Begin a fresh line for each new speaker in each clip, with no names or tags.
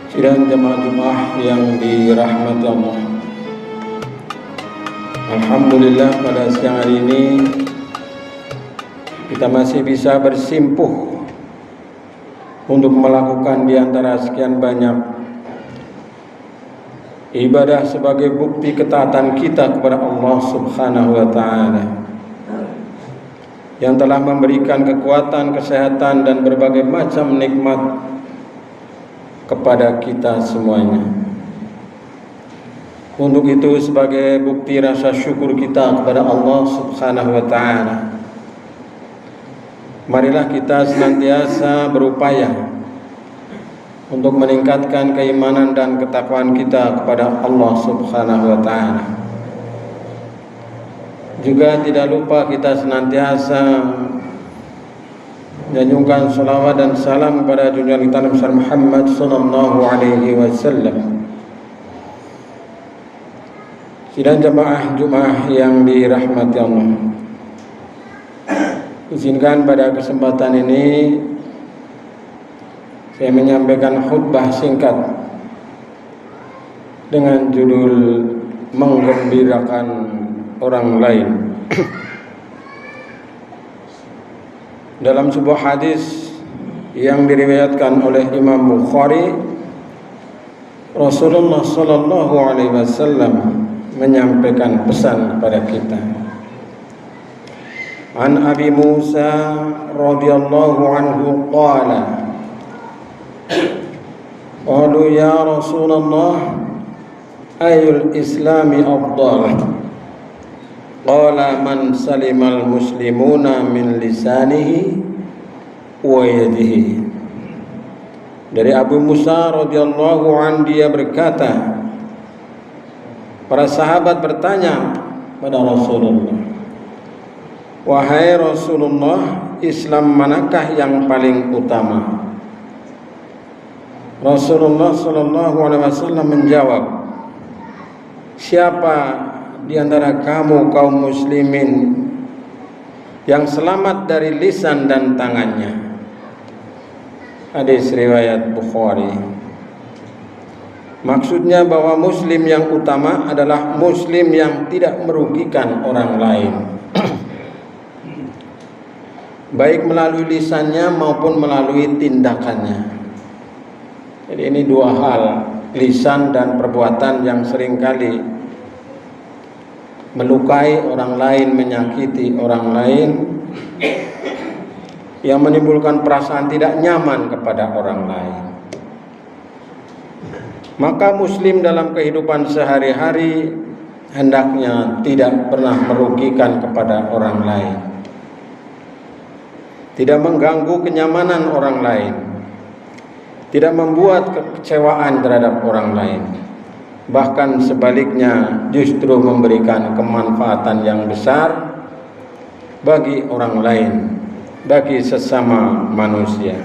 Sidang jemaah yang dirahmati Allah, alhamdulillah pada siang hari ini kita masih bisa bersimpuh untuk melakukan di antara sekian banyak ibadah sebagai bukti ketaatan kita kepada Allah Subhanahu wa Ta'ala yang telah memberikan kekuatan, kesehatan dan berbagai macam nikmat kepada kita semuanya. Untuk itu, sebagai bukti rasa syukur kita kepada Allah Subhanahu wa Ta'ala, marilah kita senantiasa berupaya untuk meningkatkan keimanan dan ketakwaan kita kepada Allah Subhanahu wa Ta'ala. Juga tidak lupa kita senantiasa menyanjungkan salawat dan salam kepada junjungan kita Nabi Muhammad sallallahu alaihi wasallam. Sidang jemaah Jumat yang dirahmati Allah, izinkan pada kesempatan ini saya menyampaikan khutbah singkat dengan judul menggembirakan orang lain. Dalam sebuah hadis yang diriwayatkan oleh Imam Bukhari, Rasulullah sallallahu alaihi wasallam menyampaikan pesan kepada kita. An Abi Musa radhiyallahu anhu qala, qalu ya Rasulullah ayyul islami afdal? Qala man salimal muslimuna min lisanihi wa yadihi. Dari Abu Musa radhiyallahu anhu, dia berkata, para sahabat bertanya pada Rasulullah, wahai Rasulullah, Islam manakah yang paling utama? Rasulullah sallallahu alaihi wasallam menjawab, siapa di antara kamu kaum muslimin yang selamat dari lisan dan tangannya? Hadis riwayat Bukhari. Maksudnya bahwa muslim yang utama adalah muslim yang tidak merugikan orang lain, baik melalui lisannya maupun melalui tindakannya. Jadi ini dua hal, lisan dan perbuatan yang seringkali melukai orang lain, menyakiti orang lain, yang menimbulkan perasaan tidak nyaman kepada orang lain. Maka muslim dalam kehidupan sehari-hari hendaknya tidak pernah merugikan kepada orang lain, tidak mengganggu kenyamanan orang lain, tidak membuat kekecewaan terhadap orang lain, bahkan sebaliknya justru memberikan kemanfaatan yang besar bagi orang lain, bagi sesama manusia.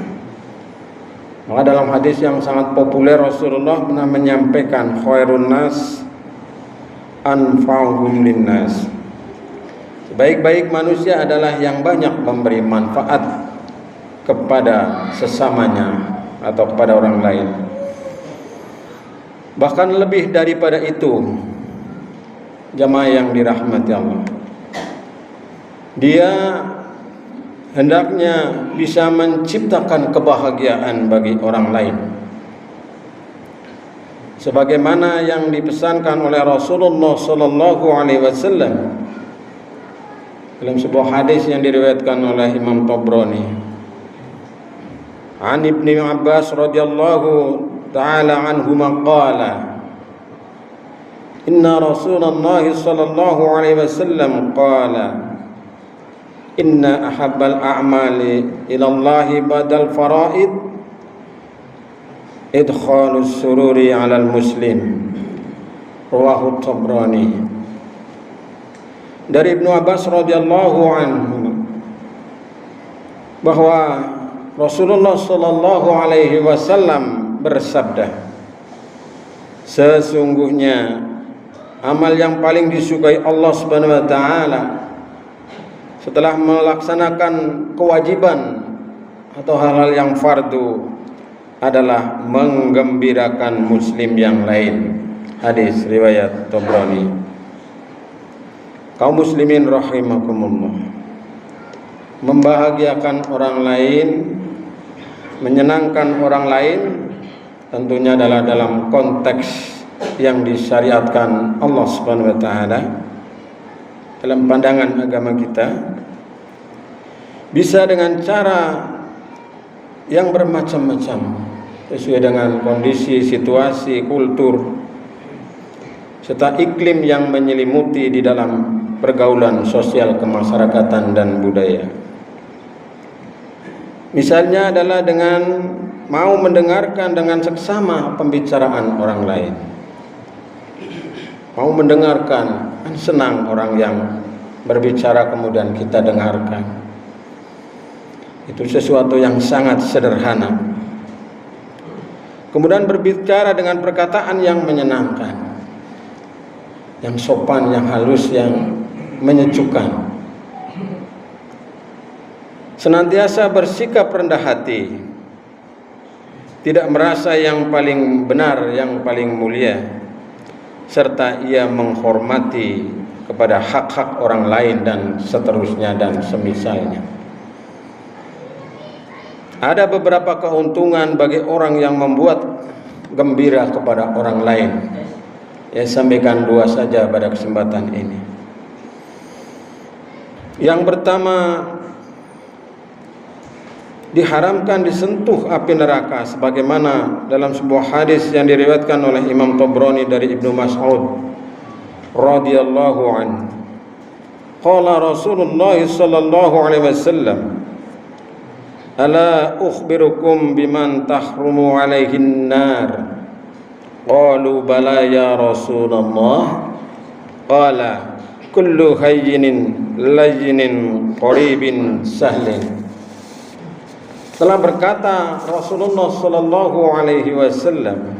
Maka dalam hadis yang sangat populer, Rasulullah pernah menyampaikan, khairun nas anfa'uhum linnas. Sebaik-baik manusia adalah yang banyak memberi manfaat kepada sesamanya atau kepada orang lain. Bahkan lebih daripada itu, jamaah yang dirahmati Allah, dia hendaknya bisa menciptakan kebahagiaan bagi orang lain, sebagaimana yang dipesankan oleh Rasulullah sallallahu alaihi wasallam dalam sebuah hadis yang diriwayatkan oleh Imam Tabrani. An Ibnu Abbas radhiyallahu ta'ala anhuma qala, inna Rasulullah sallallahu alaihi wasallam qala, inna ahabbal a'mali ilallahi badal faraid idkhalus sururi 'alal muslim. Rawahu Tabrani. Dari Ibnu Abbas radhiyallahu anhu bahwa Rasulullah sallallahu alaihi wasallam bersabda, sesungguhnya amal yang paling disukai Allah Subhanahu wa taala setelah melaksanakan kewajiban atau hal-hal yang fardu adalah menggembirakan muslim yang lain. Hadis riwayat Tabrani. Kaum muslimin rahimakumullah, membahagiakan orang lain, menyenangkan orang lain tentunya adalah dalam konteks yang disyariatkan Allah Subhanahu wa taala dalam pandangan agama kita, bisa dengan cara yang bermacam-macam sesuai dengan kondisi, situasi, kultur serta iklim yang menyelimuti di dalam pergaulan sosial kemasyarakatan dan budaya. Misalnya adalah dengan mau mendengarkan dengan seksama pembicaraan orang lain. Mau mendengarkan, kan senang orang yang berbicara kemudian kita dengarkan. Itu sesuatu yang sangat sederhana. Kemudian berbicara dengan perkataan yang menyenangkan, yang sopan, yang halus, yang menyejukkan. Senantiasa bersikap rendah hati, tidak merasa yang paling benar, yang paling mulia, serta ia menghormati kepada hak-hak orang lain dan seterusnya dan semisalnya. Ada beberapa keuntungan bagi orang yang membuat gembira kepada orang lain. Ya, sampaikan dua saja pada kesempatan ini. Yang pertama, diharamkan disentuh api neraka sebagaimana dalam sebuah hadis yang diriwayatkan oleh Imam Tabrani dari Ibnu Mas'ud radhiyallahu anhu. Qala Rasulullah sallallahu alaihi wasallam, "Ala ukhbirukum biman tahrumu alaihi an-nar?" Qalu bala ya Rasulullah. Qala kullu hayyinin layyinin qaribin sahlin. Telah berkata Rasulullah sallallahu alaihi wasallam,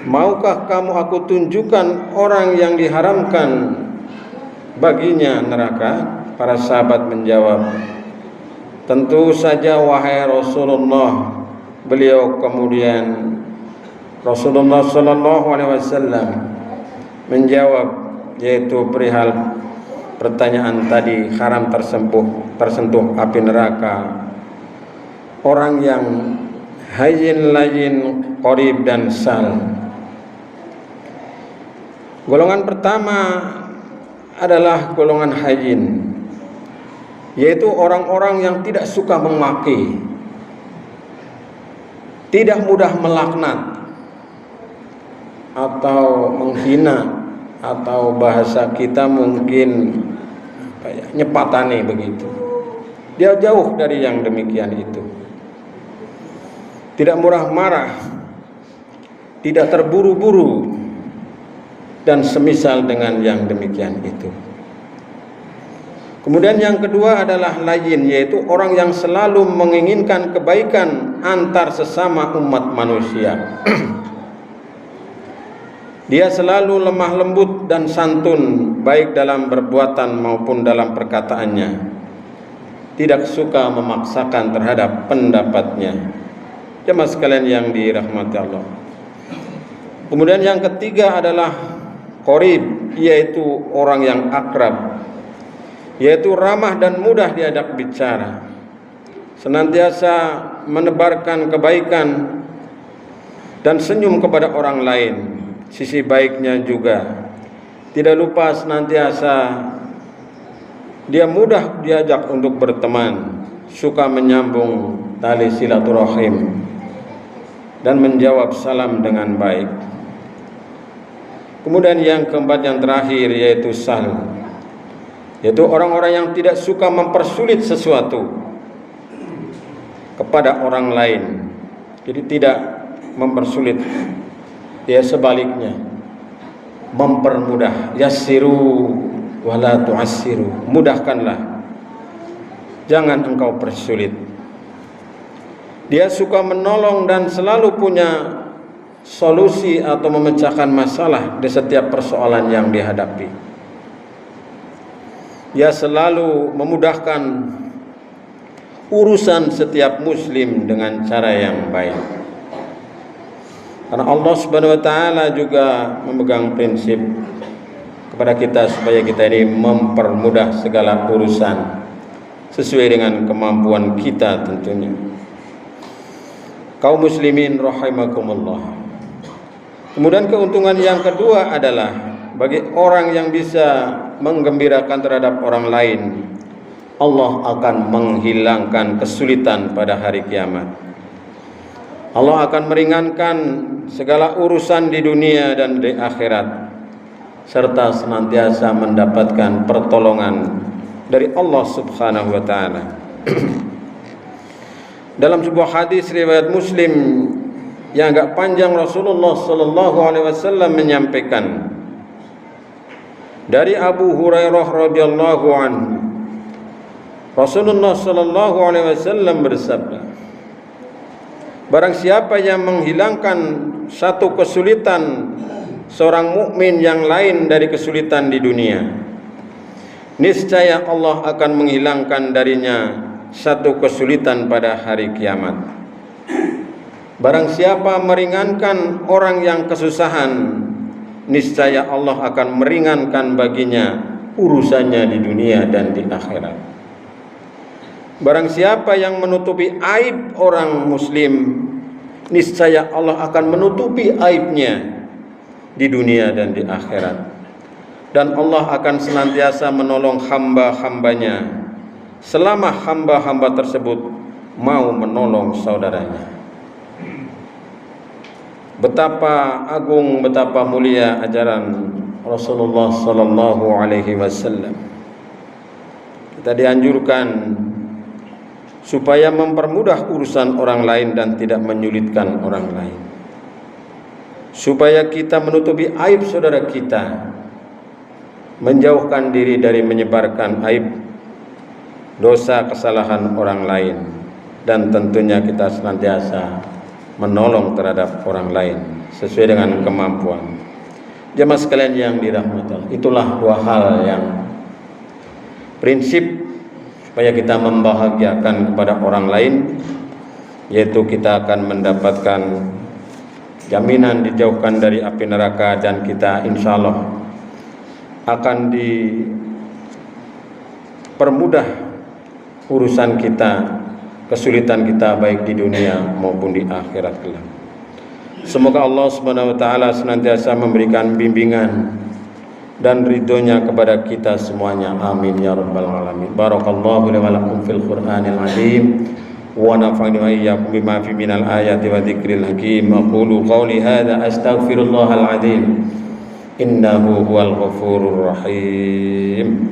"Maukah kamu aku tunjukkan orang yang diharamkan baginya neraka?" Para sahabat menjawab, "Tentu saja wahai Rasulullah." Beliau kemudian Rasulullah sallallahu alaihi wasallam menjawab, yaitu perihal pertanyaan tadi, haram tersentuh api neraka orang yang hayyin layyin qarib dan sal. Golongan pertama adalah golongan hayyin, yaitu orang-orang yang tidak suka memaki, tidak mudah melaknat atau menghina, atau bahasa kita mungkin nyepatani begitu. Dia jauh dari yang demikian itu. Tidak murah marah, tidak terburu-buru, dan semisal dengan yang demikian itu. Kemudian yang kedua adalah layyin, yaitu orang yang selalu menginginkan kebaikan antar sesama umat manusia. Dia selalu lemah lembut dan santun, baik dalam perbuatan maupun dalam perkataannya. Tidak suka memaksakan terhadap pendapatnya. Jemaah sekalian yang dirahmati Allah. Kemudian yang ketiga adalah qarib, yaitu orang yang akrab, yaitu ramah dan mudah diajak bicara, senantiasa menebarkan kebaikan dan senyum kepada orang lain. Sisi baiknya juga tidak lupa senantiasa dia mudah diajak untuk berteman, suka menyambung tali silaturahim dan menjawab salam dengan baik. Kemudian yang keempat, yang terakhir, yaitu sahl, yaitu orang-orang yang tidak suka mempersulit sesuatu kepada orang lain. Jadi tidak mempersulit, dia sebaliknya mempermudah. Yassiru wala tu'assiru, mudahkanlah, jangan engkau persulit. Dia suka menolong dan selalu punya solusi atau memecahkan masalah di setiap persoalan yang dihadapi. Dia selalu memudahkan urusan setiap muslim dengan cara yang baik. Karena Allah Subhanahu wa taala juga memegang prinsip kepada kita supaya kita ini mempermudah segala urusan sesuai dengan kemampuan kita tentunya. Kaum muslimin rahimakumullah. Kemudian keuntungan yang kedua adalah bagi orang yang bisa menggembirakan terhadap orang lain, Allah akan menghilangkan kesulitan pada hari kiamat. Allah akan meringankan segala urusan di dunia dan di akhirat, serta senantiasa mendapatkan pertolongan dari Allah Subhanahu wa taala. Dalam sebuah hadis riwayat Muslim yang agak panjang, Rasulullah sallallahu alaihi wasallam menyampaikan dari Abu Hurairah radhiyallahu anhu, Rasulullah sallallahu alaihi wasallam bersabda, barang siapa yang menghilangkan satu kesulitan seorang mukmin yang lain dari kesulitan di dunia, niscaya Allah akan menghilangkan darinya satu kesulitan pada hari kiamat. Barang siapa meringankan orang yang kesusahan, niscaya Allah akan meringankan baginya urusannya di dunia dan di akhirat. Barang siapa yang menutupi aib orang muslim, niscaya Allah akan menutupi aibnya di dunia dan di akhirat. Dan Allah akan senantiasa menolong hamba-hambanya selama hamba-hamba tersebut mau menolong saudaranya. Betapa agung, betapa mulia ajaran Rasulullah sallallahu alaihi wasallam. Kita dianjurkan supaya mempermudah urusan orang lain dan tidak menyulitkan orang lain, supaya kita menutupi aib saudara kita, menjauhkan diri dari menyebarkan aib, dosa, kesalahan orang lain, dan tentunya kita senantiasa menolong terhadap orang lain sesuai dengan kemampuan. Jemaah sekalian yang dirahmati Allah, itulah dua hal yang prinsip supaya kita membahagiakan kepada orang lain, yaitu kita akan mendapatkan jaminan dijauhkan dari api neraka, dan kita insya Allah akan dipermudah urusan kita, kesulitan kita baik di dunia maupun di akhirat kelak. Semoga Allah Subhanahu wa taala senantiasa memberikan bimbingan dan ridhonya kepada kita semuanya. Amin ya rabbal alamin. Barakallahu li wa lakum fil Qur'anil azim wa nafa'ani wa iyyakum bima fi minal ayati wa dzikril hakim. Aqulu qawli hadza astaghfirullahal azim innahu huwal ghafurur rahim.